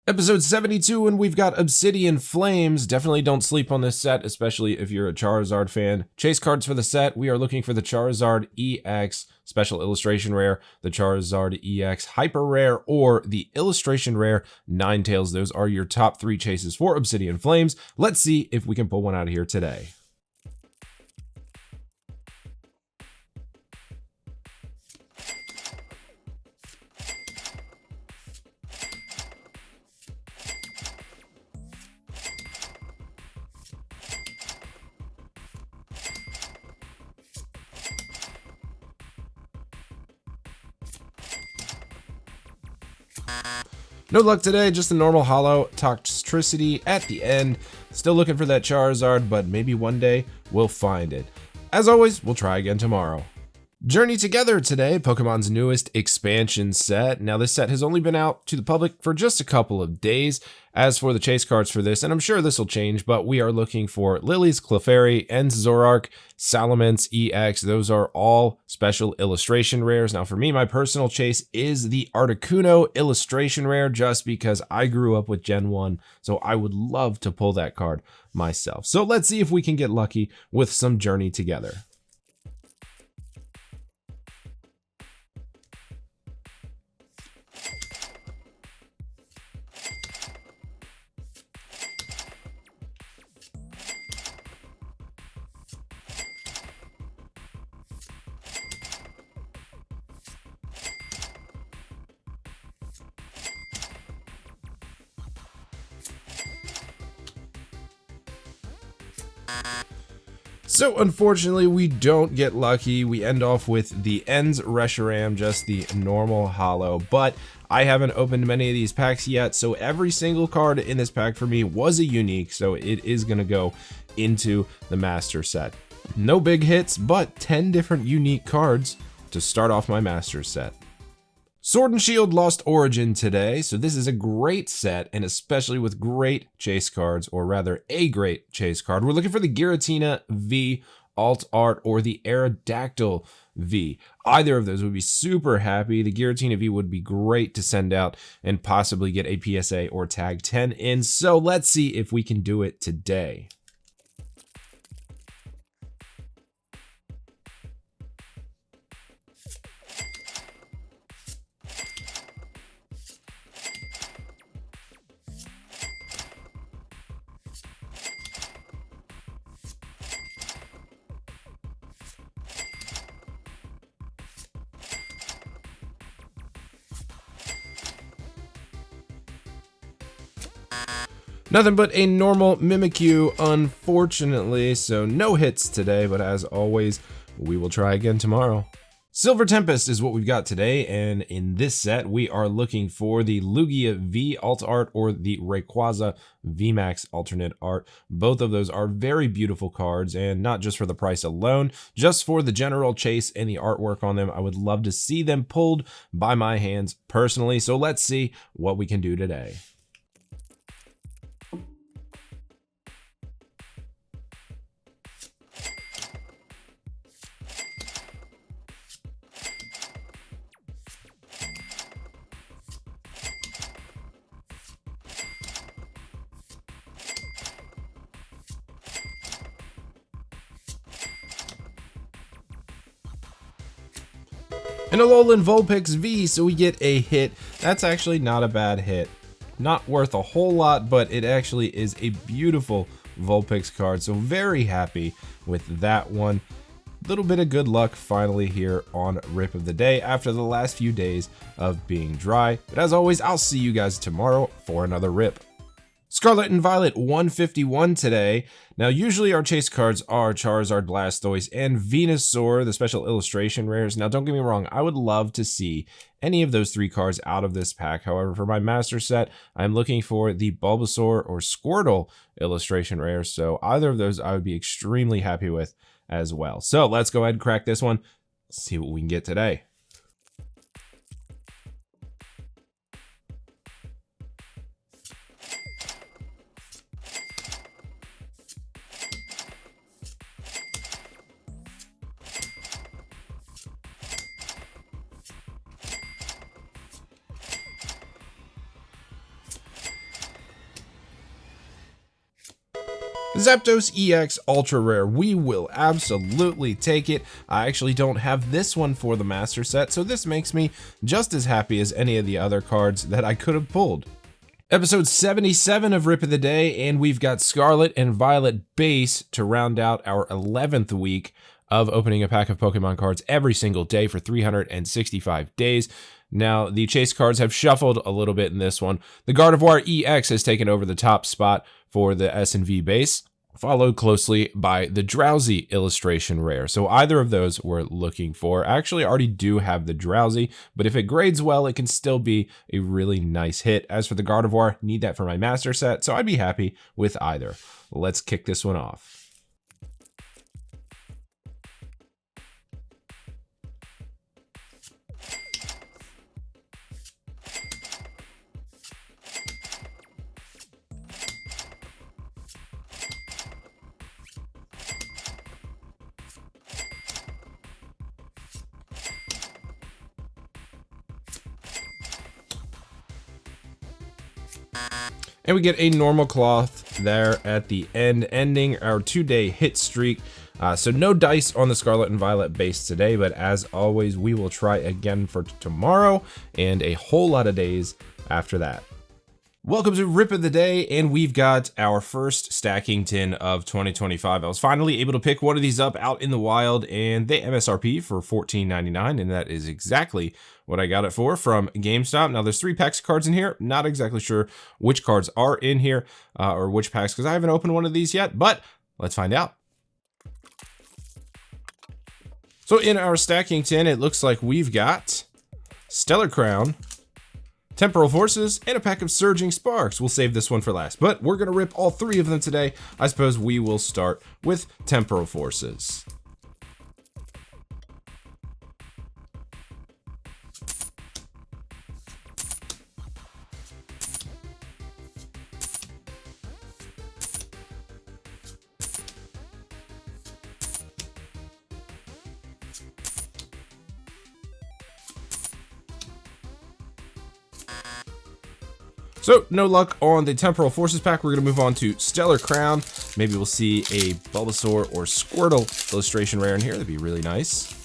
Episode 72, and we've got Obsidian Flames. Definitely don't sleep on this set, especially if you're a Charizard fan. Chase cards for the set, we are looking for the Charizard EX Special Illustration Rare, the Charizard EX Hyper Rare, or the Illustration Rare Ninetales. Those are your top 3 chases for Obsidian Flames. Let's see if we can pull one out of here today. No luck today, just a normal hollow Toxtricity at the end. Still looking for that Charizard, but maybe one day we'll find it. As always, we'll try again tomorrow. Journey Together today, Pokemon's newest expansion set. Now this set has only been out to the public for just a couple of days. As for the chase cards for this, and I'm sure this will change, but we are looking for Lily's Clefairy, En's Zoroark, Salamence EX. Those are all special illustration rares. Now for me, my personal chase is the Articuno illustration rare just because I grew up with Gen 1, so I would love to pull that card myself. So let's see if we can get lucky with some Journey Together. So unfortunately, we don't get lucky. We end off with the En's Reshiram, just the normal hollow, but I haven't opened many of these packs yet, so every single card in this pack for me was a unique, so it is going to go into the master set. No big hits, but 10 different unique cards to start off my master set. Sword and Shield Lost Origin today, so this is a great set, and especially with great chase cards, or rather a great chase card. We're looking for the Giratina V Alt Art or the Aerodactyl V. Either of those would be super happy. The Giratina V would be great to send out and possibly get a PSA or Tag 10 in, so let's see if we can do it today. Nothing but a normal Mimikyu, unfortunately, so no hits today, but as always, we will try again tomorrow. Silver Tempest is what we've got today, and in this set, we are looking for the Lugia V Alt Art or the Rayquaza VMAX Alternate Art. Both of those are very beautiful cards, and not just for the price alone, just for the general chase and the artwork on them. I would love to see them pulled by my hands personally, so let's see what we can do today. And a Alolan Vulpix V, so we get a hit. That's actually not a bad hit. Not worth a whole lot, but it actually is a beautiful Vulpix card, so very happy with that one. Little bit of good luck finally here on Rip of the Day after the last few days of being dry. But as always, I'll see you guys tomorrow for another Rip. Scarlet and Violet 151 today. Now, usually our chase cards are Charizard, Blastoise, and Venusaur, the special illustration rares. Now, don't get me wrong, I would love to see any of those 3 cards out of this pack. However, for my master set, I'm looking for the Bulbasaur or Squirtle illustration rares. So either of those I would be extremely happy with as well. So let's go ahead and crack this one, see what we can get today. Zapdos EX Ultra Rare, we will absolutely take it. I actually don't have this one for the Master Set, so this makes me just as happy as any of the other cards that I could have pulled. Episode 77 of Rip of the Day, and we've got Scarlet and Violet Base to round out our 11th week of opening a pack of Pokemon cards every single day for 365 days. Now, the chase cards have shuffled a little bit in this one. The Gardevoir EX has taken over the top spot for the S&V base, followed closely by the Drowsy illustration rare. So either of those we're looking for. I actually already do have the Drowsy, but if it grades well, it can still be a really nice hit. As for the Gardevoir, need that for my Master Set, so I'd be happy with either. Let's kick this one off. And we get a normal cloth there at the end, ending our 2-day hit streak. So no dice on the Scarlet and Violet base today, but as always, we will try again for tomorrow and a whole lot of days after that. Welcome to Rip of the Day, and we've got our first stacking tin of 2025. I was finally able to pick one of these up out in the wild, and they MSRP for $14.99, and that is exactly what I got it for from GameStop. Now, there's 3 packs of cards in here. Not exactly sure which cards are in here, or which packs, because I haven't opened one of these yet, but let's find out. So in our stacking tin, it looks like we've got Stellar Crown, Temporal Forces, and a pack of Surging Sparks. We'll save this one for last, but we're going to rip all 3 of them today. I suppose we will start with Temporal Forces. So, no luck on the Temporal Forces pack. We're going to move on to Stellar Crown. Maybe we'll see a Bulbasaur or Squirtle illustration rare in here. That'd be really nice.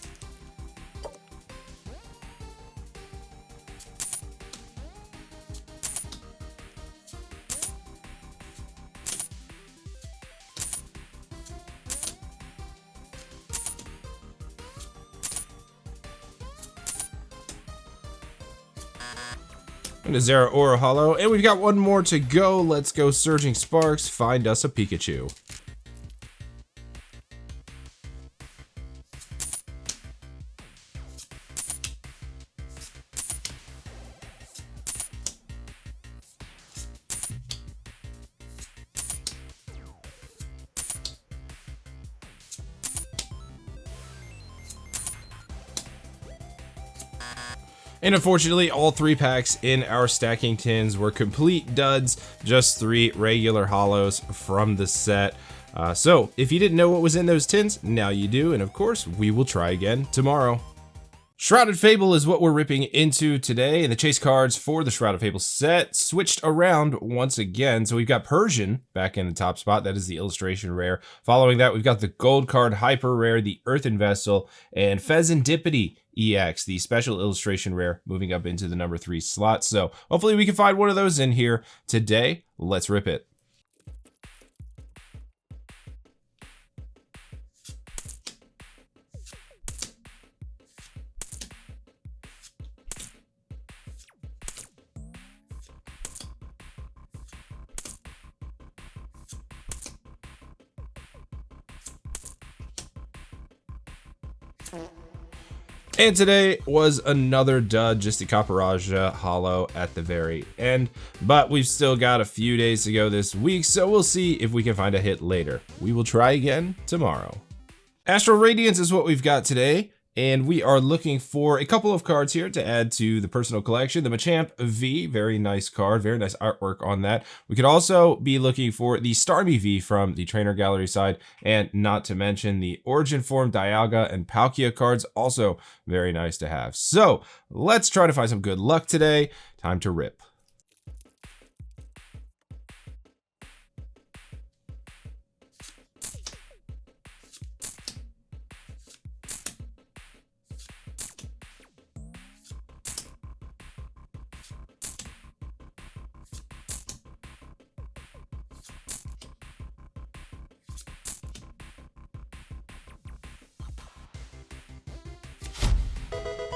And a Zeraora Hollow, and we've got one more to go. Let's go Surging Sparks, find us a Pikachu. And unfortunately, all 3 packs in our stacking tins were complete duds, just 3 regular hollows from the set. So if you didn't know what was in those tins, now you do, and of course, we will try again tomorrow. Shrouded Fable is what we're ripping into today, and the chase cards for the Shrouded Fable set switched around once again. So we've got Persian back in the top spot. That is the illustration rare. Following that, we've got the gold card hyper rare, the Earthen Vessel, and Pheasantipity EX, the special illustration rare, moving up into the number 3 slot. So hopefully we can find one of those in here today. Let's rip it. And today was another dud, just a Caparaja Hollow at the very end. But we've still got a few days to go this week, so we'll see if we can find a hit later. We will try again tomorrow. Astral Radiance is what we've got today. And we are looking for a couple of cards here to add to the personal collection. The Machamp V, very nice card, very nice artwork on that. We could also be looking for the Starmie V from the Trainer Gallery side, and not to mention the Origin Form Dialga and Palkia cards, also very nice to have. So let's try to find some good luck today. Time to rip.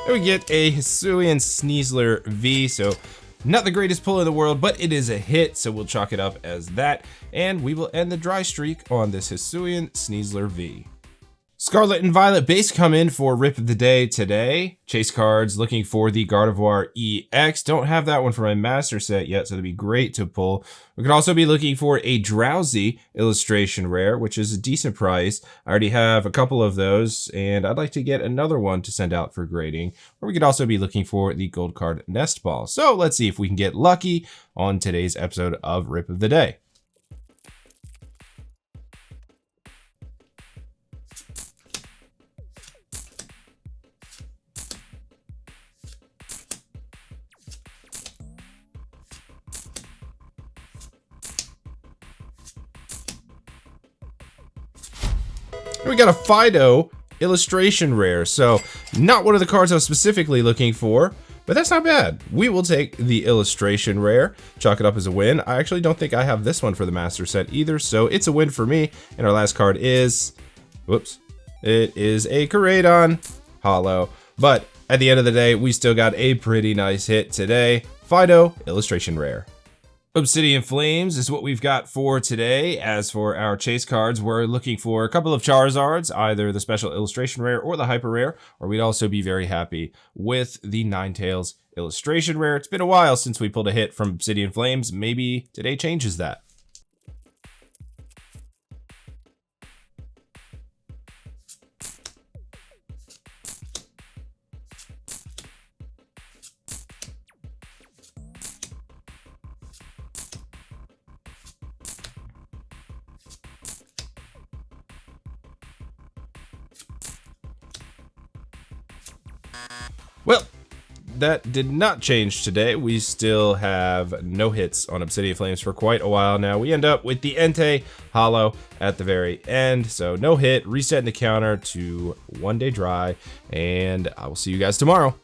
And we get a Hisuian Sneasler V, so not the greatest pull in the world, but it is a hit, so we'll chalk it up as that. And we will end the dry streak on this Hisuian Sneasler V. Scarlet and Violet base come in for Rip of the Day today. Chase cards looking for the Gardevoir EX. Don't have that one for my master set yet, so it'd be great to pull. We could also be looking for a Drowsy illustration rare, which is a decent price. I already have a couple of those, and I'd like to get another one to send out for grading. Or we could also be looking for the gold card Nest Ball. So let's see if we can get lucky on today's episode of Rip of the Day. We got a Fido illustration rare, so not one of the cards I was specifically looking for, but that's not bad. We will take the illustration rare, chalk it up as a win. I actually don't think I have this one for the master set either, so it's a win for me. And our last card is, whoops, it is a Koraidon Holo. But at the end of the day, we still got a pretty nice hit today. Fido illustration rare. Obsidian Flames is what we've got for today. As for our chase cards, we're looking for a couple of Charizards, either the special illustration rare or the hyper rare, or we'd also be very happy with the Ninetales illustration rare. It's been a while since we pulled a hit from Obsidian Flames. Maybe today changes that. Well, that did not change today. We still have no hits on Obsidian Flames for quite a while now. We end up with the Entei Holo at the very end. So no hit, resetting the counter to 1 day dry, and I will see you guys tomorrow.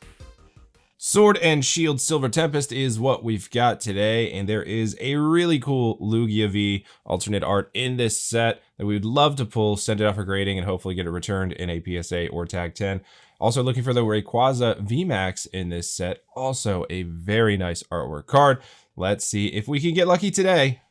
Sword and Shield Silver Tempest is what we've got today, and there is a really cool Lugia V alternate art in this set that we would love to pull, send it out for grading, and hopefully get it returned in a PSA or Tag 10. Also looking for the Rayquaza VMAX in this set, also a very nice artwork card. Let's see if we can get lucky today.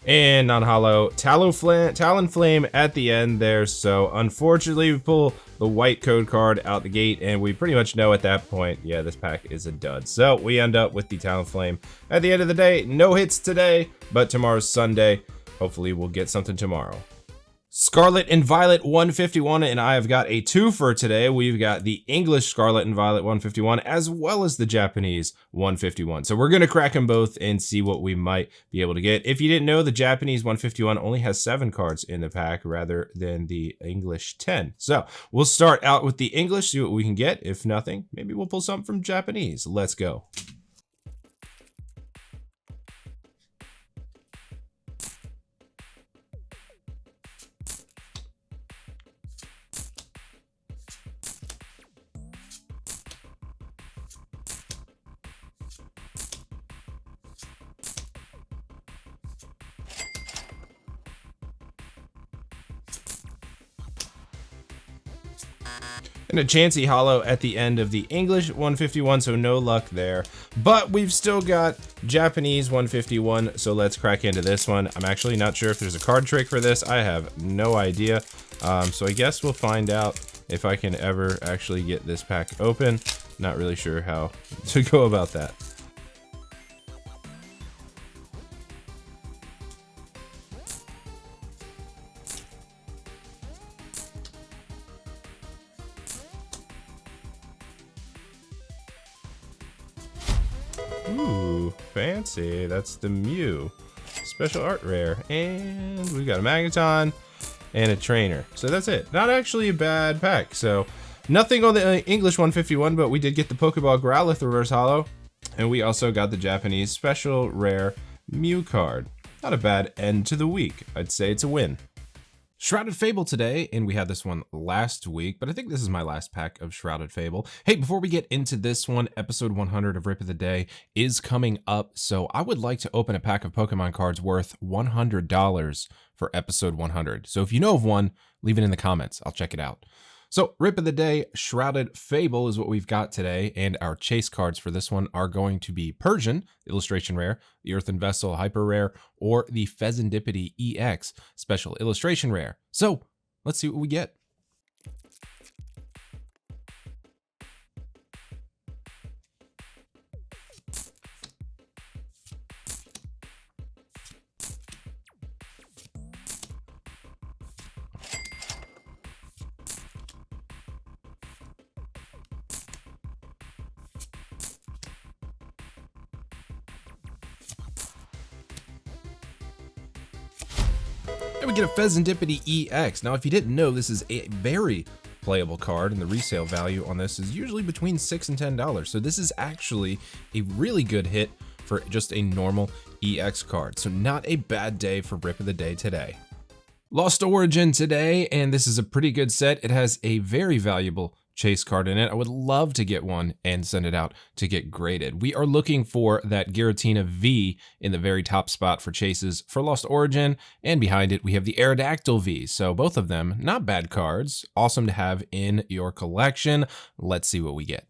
And non-holo Talonflame at the end there. So unfortunately we pull the white code card out the gate, and we pretty much know at that point, yeah, this pack is a dud. So we end up with the Talonflame at the end of the day. No hits today, but tomorrow's Sunday. Hopefully we'll get something tomorrow. Scarlet and Violet 151, and I have got a twofer today. We've got the English Scarlet and Violet 151 as well as the Japanese 151. So we're going to crack them both and see what we might be able to get. If you didn't know, the Japanese 151 only has 7 cards in the pack rather than the English 10. So we'll start out with the English, see what we can get. If nothing, maybe we'll pull something from Japanese. Let's go. And a Chansey Holo at the end of the English 151, so no luck there. But we've still got Japanese 151, so let's crack into this one. I'm actually not sure if there's a card trick for this. I have no idea. So I guess we'll find out if I can ever actually get this pack open. Not really sure how to go about that. Ooh, fancy. That's the Mew. Special art rare. And we've got a Magneton and a Trainer. So that's it. Not actually a bad pack. So nothing on the English 151, but we did get the Pokeball Growlithe Reverse Holo. And we also got the Japanese special rare Mew card. not a bad end to the week. I'd say it's a win. Shrouded Fable today, and we had this one last week, but I think this is my last pack of Shrouded Fable. Hey, before we get into this one, episode 100 of Rip of the Day is coming up, so I would like to open a pack of Pokemon cards worth $100 for episode 100. So if you know of one, leave it in the comments. I'll check it out. So Rip of the Day, Shrouded Fable is what we've got today, and our chase cards for this one are going to be Persian, illustration rare, the Earthen Vessel, hyper rare, or the Pheasantipity EX, special illustration rare. So let's see what we get. And we get a Pheasantipity EX. Now, if you didn't know, this is a very playable card, and the resale value on this is usually between $6 and $10. So this is actually a really good hit for just a normal EX card. So not a bad day for Rip of the Day today. Lost Origin today, and this is a pretty good set. It has a very valuable chase card in it. I would love to get one and send it out to get graded. We are looking for that Giratina V in the very top spot for chases for Lost Origin, and behind it we have the Aerodactyl V. So both of them, not bad cards, awesome to have in your collection. Let's see what we get.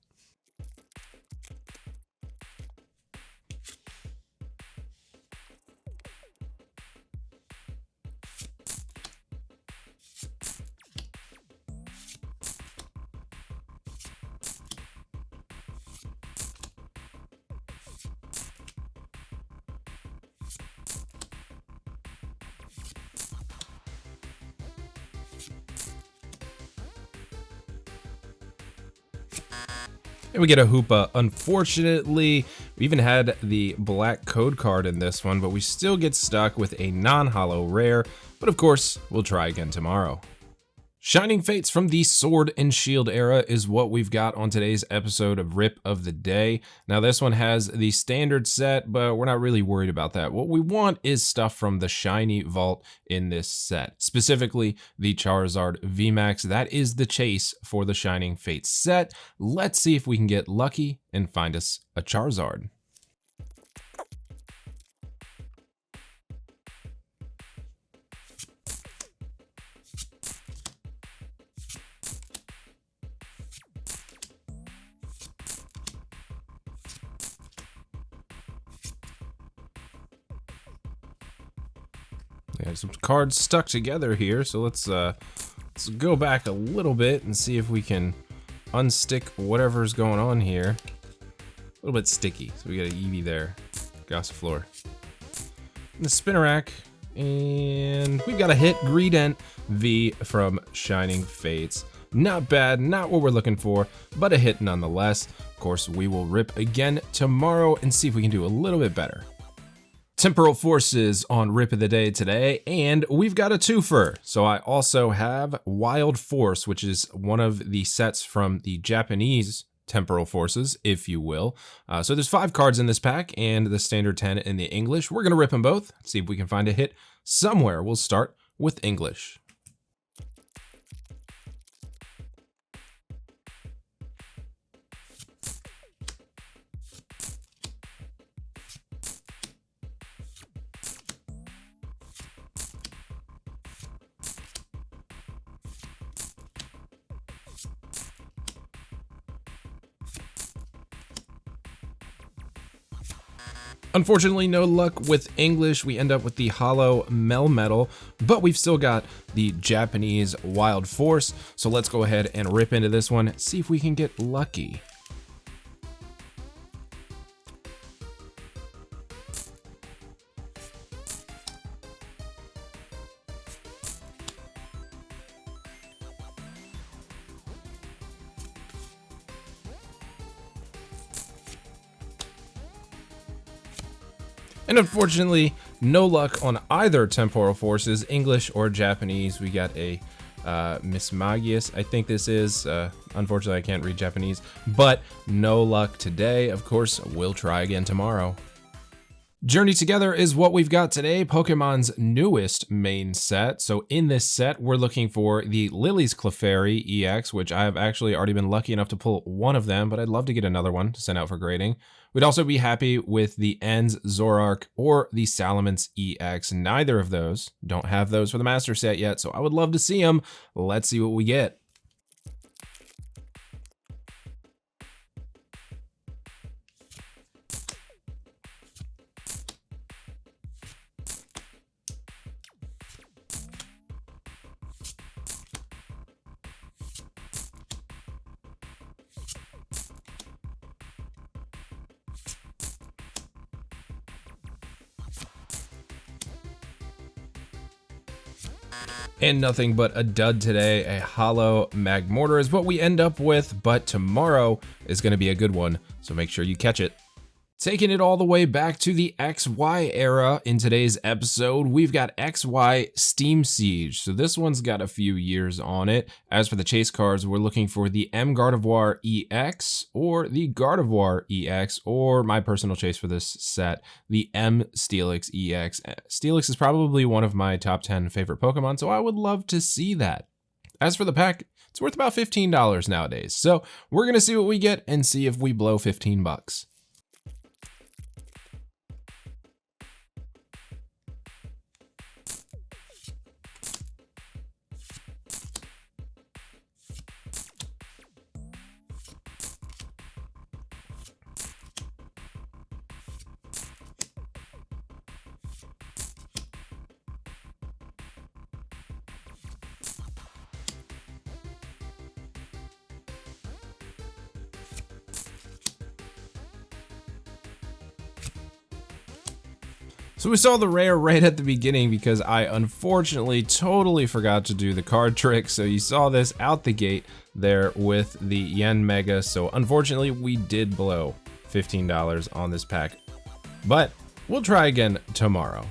And we get a Hoopa. Unfortunately, we even had the black code card in this one, but we still get stuck with a non-holo rare. But of course, we'll try again tomorrow. Shining Fates from the Sword and Shield era is what we've got on today's episode of Rip of the Day. Now this one has the standard set, but we're not really worried about that. What we want is stuff from the Shiny Vault in this set, specifically the Charizard VMAX. That is the chase for the Shining Fates set. Let's see if we can get lucky and find us a Charizard. Some cards stuck together here, so let's go back a little bit and see if we can unstick whatever's going on here. A little bit sticky, so we got an Eevee there, Gossifleur, and the Spinarak, and we've got a hit, Greedent V from Shining Fates. Not bad, not what we're looking for, but a hit nonetheless. Of course, we will rip again tomorrow and see if we can do a little bit better. Temporal Forces on Rip of the Day today, and we've got a twofer. So I also have Wild Force, which is one of the sets from the Japanese Temporal Forces, if you will. So there's 5 cards in this pack, and the standard 10 in the English. We're gonna rip them both, see if we can find a hit somewhere. We'll start with English. Unfortunately, no luck with English. We end up with the Holo Melmetal, but we've still got the Japanese Wild Force. So let's go ahead and rip into this one, see if we can get lucky. And unfortunately, no luck on either Temporal Forces, English or Japanese. We got a Miss Magius, I think this is. Unfortunately, I can't read Japanese, but no luck today. Of course, we'll try again tomorrow. Journey Together is what we've got today, Pokemon's newest main set. So in this set, we're looking for the Lily's Clefairy EX, which I have actually already been lucky enough to pull one of them, but I'd love to get another one to send out for grading. We'd also be happy with the En's Zorark or the Salamence EX. Neither of those, don't have those for the Master Set yet, so I would love to see them. Let's see what we get. And nothing but a dud today. A hollow Magmortar is what we end up with, but tomorrow is going to be a good one, so make sure you catch it. Taking it all the way back to the XY era in today's episode, we've got XY Steam Siege. So this one's got a few years on it. As for the chase cards, we're looking for the M Gardevoir EX or the Gardevoir EX, or my personal chase for this set, the M Steelix EX. Steelix is probably one of my top 10 favorite Pokemon, so I would love to see that. As for the pack, it's worth about $15 nowadays. So we're gonna see what we get and see if we blow 15 bucks. So we saw the rare right at the beginning because I unfortunately totally forgot to do the card trick. So you saw this out the gate there with the Yen Mega. So unfortunately we did blow $15 on this pack, but we'll try again tomorrow.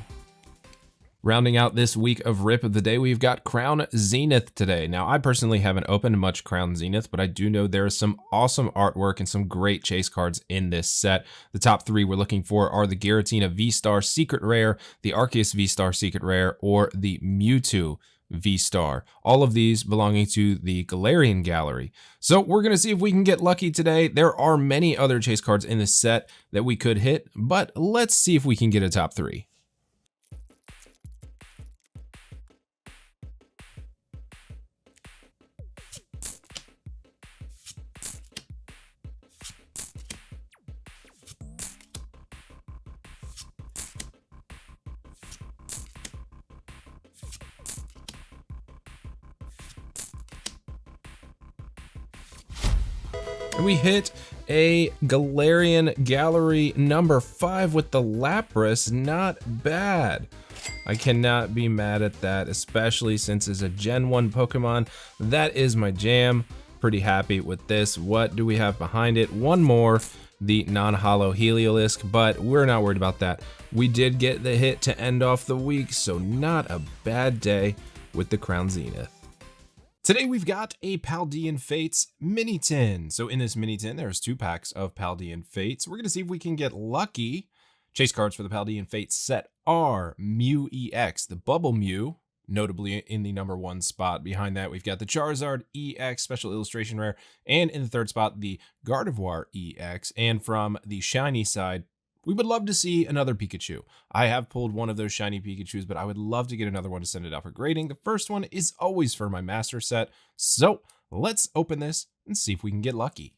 Rounding out this week of Rip of the Day, we've got Crown Zenith today. Now, I personally haven't opened much Crown Zenith, but I do know there is some awesome artwork and some great chase cards in this set. The top three we're looking for are the Giratina V-Star Secret Rare, the Arceus V-Star Secret Rare, or the Mewtwo V-Star. All of these belonging to the Galarian Gallery. So we're going to see if we can get lucky today. There are many other chase cards in this set that we could hit, but let's see if we can get a top three. And we hit a Galarian Gallery number 5 with the Lapras. Not bad. I cannot be mad at that, especially since it's a Gen 1 Pokemon. That is my jam. Pretty happy with this. What do we have behind it? One more, the non-holo Heliolisk, but we're not worried about that. We did get the hit to end off the week, so not a bad day with the Crown Zenith. Today we've got a Paldean Fates mini tin. So in this mini tin, there's 2 packs of Paldean Fates. We're gonna see if we can get lucky. Chase cards for the Paldean Fates set are Mew EX, the Bubble Mew, notably in the number 1 spot. Behind that, we've got the Charizard EX Special Illustration Rare, and in the 3rd spot, the Gardevoir EX. And from the shiny side, we would love to see another Pikachu. I have pulled one of those shiny Pikachus, but I would love to get another one to send it out for grading. The first one is always for my master set. So let's open this and see if we can get lucky.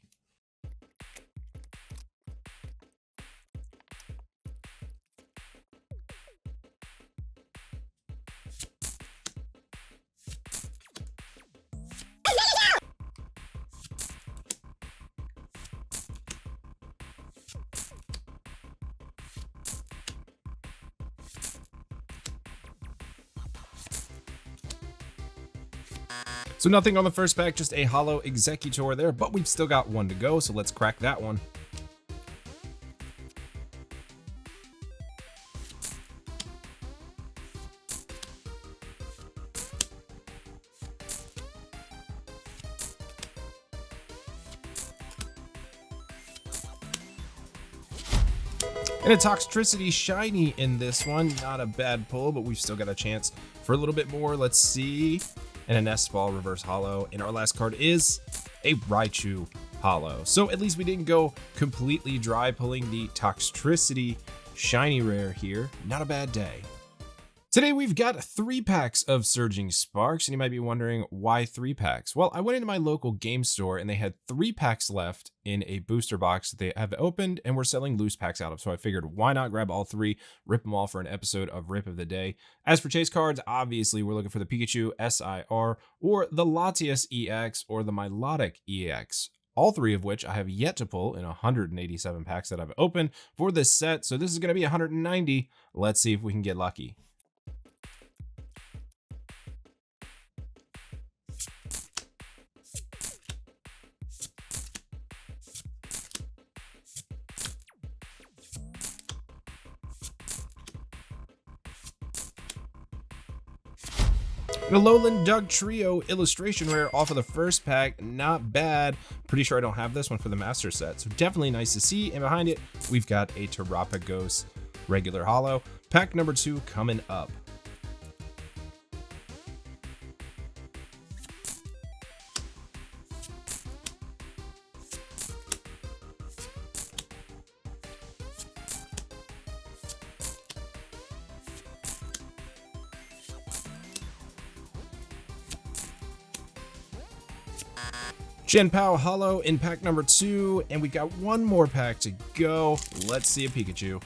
So nothing on the first pack, just a holo Executor there, but we've still got one to go, so let's crack that one. And a Toxtricity Shiny in this one. Not a bad pull, but we've still got a chance for a little bit more. Let's see. And a Nest Ball Reverse Holo. And our last card is a Raichu Holo. So at least we didn't go completely dry pulling the Toxtricity Shiny Rare here. Not a bad day. Today we've got 3 packs of Surging Sparks, and you might be wondering why 3 packs? Well, I went into my local game store and they had 3 packs left in a booster box that they have opened and we're selling loose packs out of. So I figured why not grab all 3, rip them all for an episode of Rip of the Day. As for chase cards, obviously we're looking for the Pikachu SIR or the Latias EX or the Milotic EX. All 3 of which I have yet to pull in 187 packs that I've opened for this set. So this is going to be 190. Let's see if we can get lucky. An Alolan Dugtrio illustration rare off of the first pack, not bad. Pretty sure I don't have this one for the master set, so definitely nice to see. And behind it, we've got a Terapagos regular holo. Pack number 2 coming up. Genpao Holo in pack number 2, and we got one more pack to go. Let's see a Pikachu.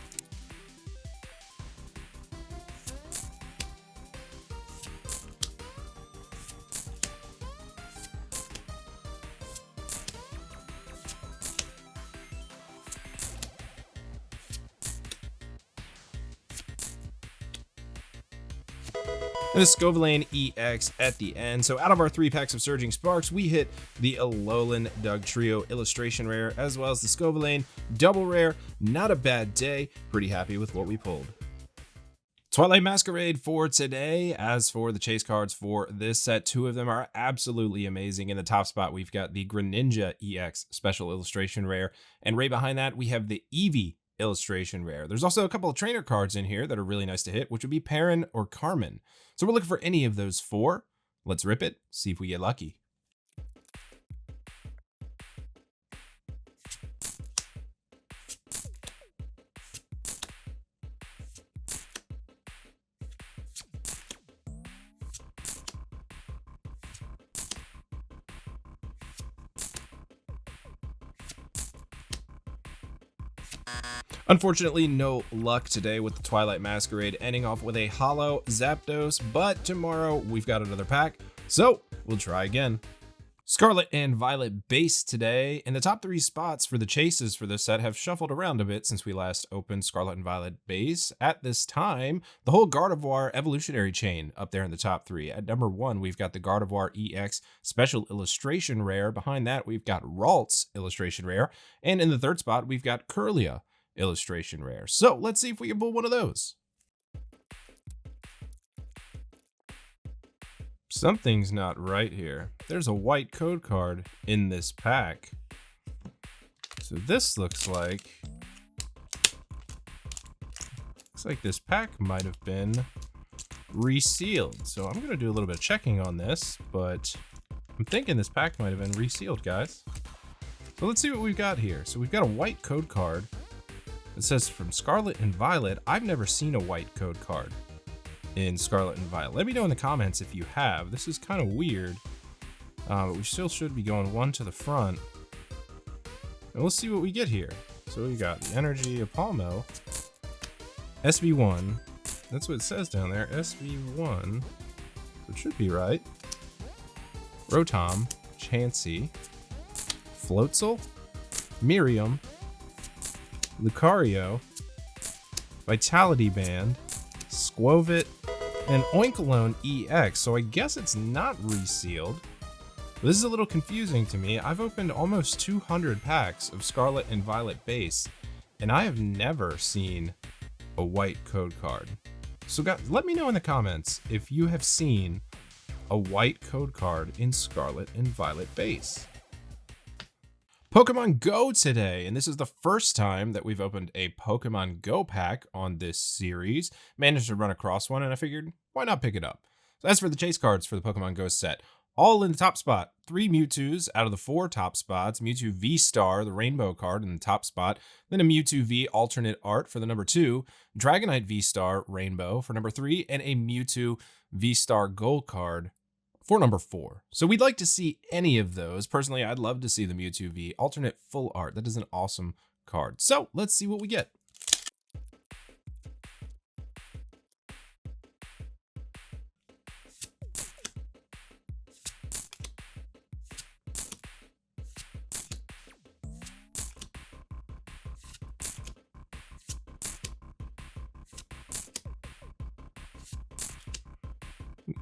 And a Scovillain EX at the end. So out of our 3 packs of Surging Sparks, we hit the Alolan Dugtrio illustration rare, as well as the Scovillain double rare. Not a bad day. Pretty happy with what we pulled. Twilight Masquerade for today. As for the chase cards for this set, 2 of them are absolutely amazing. In the top spot, we've got the Greninja EX special illustration rare. And right behind that, we have the Eevee illustration rare. There's also a couple of trainer cards in here that are really nice to hit, which would be Perrin or Carmen. So we're looking for any of those 4. Let's rip it, see if we get lucky. Unfortunately, no luck today with the Twilight Masquerade, ending off with a holo Zapdos, but tomorrow we've got another pack, so we'll try again. Scarlet and Violet base today, and the top 3 spots for the chases for this set have shuffled around a bit since we last opened Scarlet and Violet base. At this time, the whole Gardevoir evolutionary chain up there in the top 3. At number 1, we've got the Gardevoir EX special illustration rare. Behind that, we've got Ralts illustration rare, and in the 3rd spot, we've got Curlia illustration rare. So let's see if we can pull one of those. Something's not right here. There's a white code card in this pack. So this looks like this pack might have been resealed. So I'm gonna do a little bit of checking on this, but I'm thinking this pack might have been resealed, guys. So let's see what we've got here. So we've got a white code card. It says from Scarlet and Violet. I've never seen a white code card in Scarlet and Violet. Let me know in the comments if you have. This is kind of weird, but we still should be going 1 to the front. And let's see what we get here. So we got the Energy Apalmo, SB1. That's what it says down there, SB1. So it should be right. Rotom, Chansey, Floatzel, Miriam, Lucario, Vitality Band, Squovit, and Oinkologne EX. So I guess it's not resealed. This is a little confusing to me. I've opened almost 200 packs of Scarlet and Violet base, and I have never seen a white code card. So guys, let me know in the comments if you have seen a white code card in Scarlet and Violet base. Pokemon Go today, and this is the first time that we've opened a Pokemon Go pack on this series. Managed to run across one, and I figured, why not pick it up? So as for the chase cards for the Pokemon Go set, all in the top spot, 3 Mewtwo's out of the 4 top spots, Mewtwo V-Star, the rainbow card in the top spot, then a Mewtwo V alternate art for the number 2, Dragonite V-Star rainbow for number 3, and a Mewtwo V-Star gold card for number 4. So we'd like to see any of those. Personally, I'd love to see the Mewtwo V alternate full art. That is an awesome card. So let's see what we get.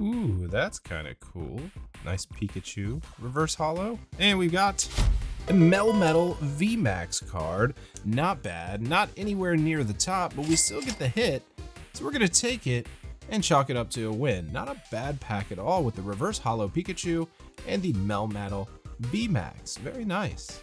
Ooh, that's kind of cool. Nice Pikachu reverse holo. And we've got a Melmetal VMAX card. Not bad, not anywhere near the top, but we still get the hit. So we're gonna take it and chalk it up to a win. Not a bad pack at all with the reverse holo Pikachu and the Melmetal VMAX. Very nice.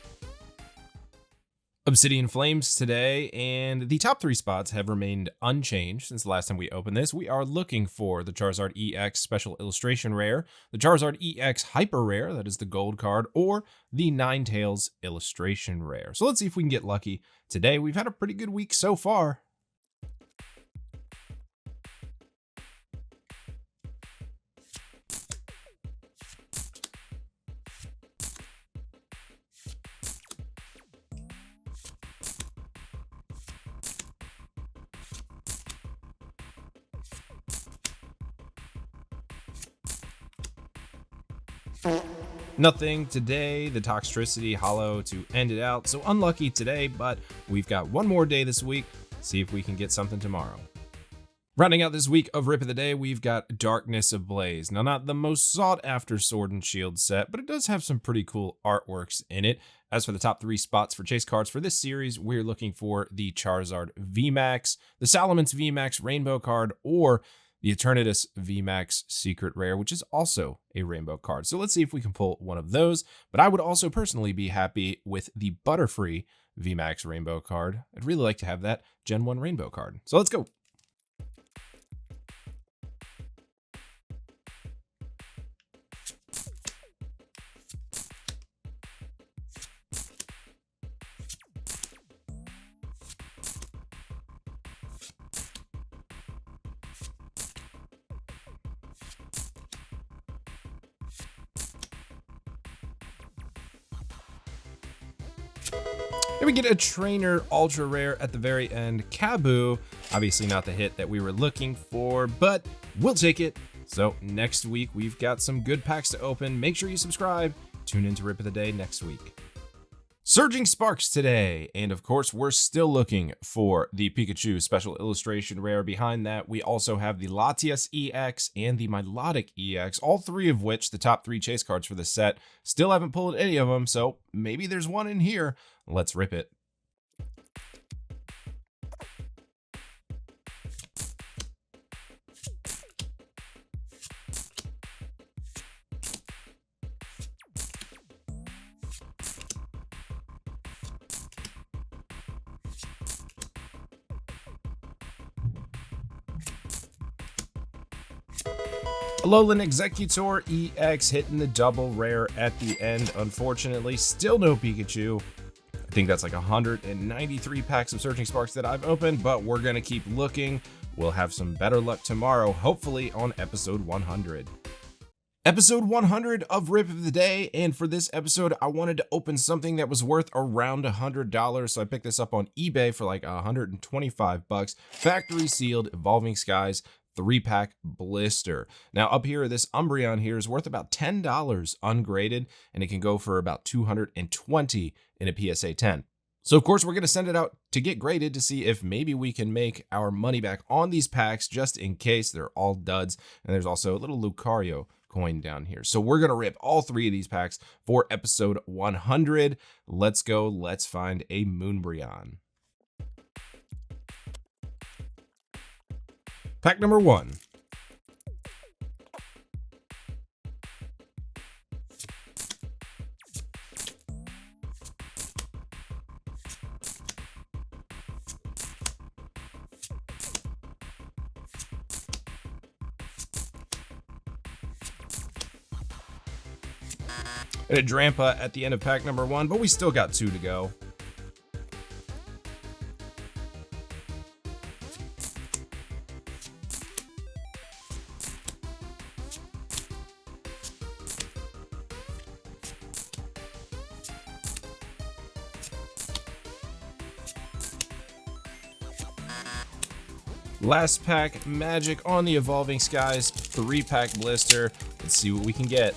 Obsidian Flames today, and the top 3 spots have remained unchanged since the last time we opened this. We are looking for the Charizard EX Special Illustration Rare, the Charizard EX Hyper Rare, that is the gold card, or the Ninetales Illustration Rare. So let's see if we can get lucky today. We've had a pretty good week so far. Nothing today, the Toxtricity Hollow to end it out. So unlucky today, but we've got one more day this week. See if we can get something tomorrow. Rounding out this week of Rip of the Day, we've got Darkness Ablaze. Now, not the most sought after Sword and Shield set, but it does have some pretty cool artworks in it. As for the top 3 spots for chase cards for this series, we're looking for the Charizard VMAX, the Salamence VMAX Rainbow card, or the Eternatus VMAX Secret Rare, which is also a rainbow card. So let's see if we can pull one of those. But I would also personally be happy with the Butterfree VMAX Rainbow card. I'd really like to have that Gen 1 Rainbow card. So let's go. Here we get a Trainer Ultra Rare at the very end. Kaboo, obviously not the hit that we were looking for, but we'll take it. So next week, we've got some good packs to open. Make sure you subscribe. Tune in to Rip of the Day next week. Surging Sparks today, and of course, we're still looking for the Pikachu Special Illustration Rare. Behind that, we also have the Latias EX and the Milotic EX, all 3 of which, the top 3 chase cards for the set. Still haven't pulled any of them, so maybe there's one in here. Let's rip it. Alolan Executor EX hitting the double rare at the end. Unfortunately, still no Pikachu. I think that's like 193 packs of Surging Sparks that I've opened, but we're going to keep looking. We'll have some better luck tomorrow, hopefully on episode 100. Episode 100 of Rip of the Day, and for this episode, I wanted to open something that was worth around $100, so I picked this up on eBay for like 125 bucks. Factory sealed Evolving Skies 3-pack blister. Now up here, this Umbreon here is worth about $10 ungraded, and it can go for about $220 in a PSA 10. So of course, we're going to send it out to get graded to see if maybe we can make our money back on these packs, just in case they're all duds. And there's also a little Lucario coin down here. So we're going to rip all 3 of these packs for episode 100. Let's go. Let's find a Moonbreon. Pack number 1. And a Drampa at the end of pack number 1, but we still got 2 to go. Last pack magic on the Evolving Skies 3-pack blister. Let's see what we can get.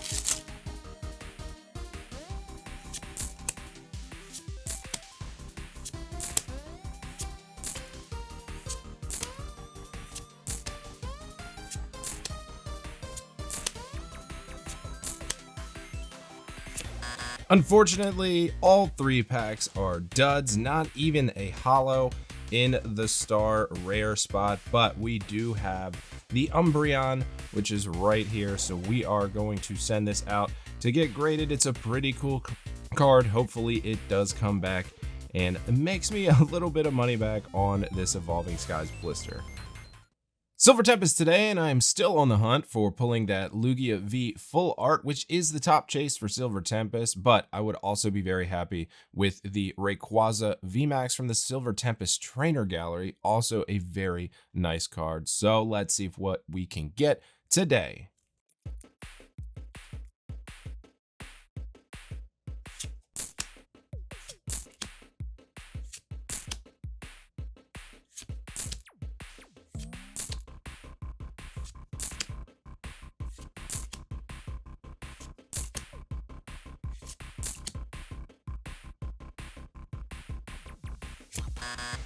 Unfortunately, all 3 packs are duds, not even a holo in the star rare spot, but we do have the Umbreon, which is right here, so we are going to send this out to get graded. It's a pretty cool card. Hopefully it does come back and makes me a little bit of money back on this Evolving Skies blister. Silver Tempest today, and I'm still on the hunt for pulling that Lugia V full art, which is the top chase for Silver Tempest, but I would also be very happy with the Rayquaza VMAX from the Silver Tempest Trainer Gallery, also a very nice card. So let's see what we can get today.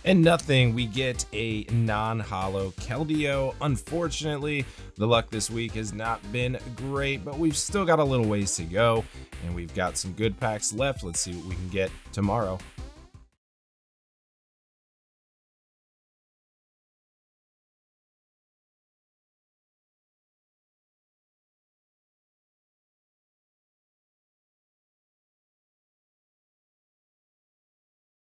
And nothing, we get a non-holo Keldeo. Unfortunately, the luck this week has not been great, but we've still got a little ways to go, and we've got some good packs left. Let's see what we can get tomorrow.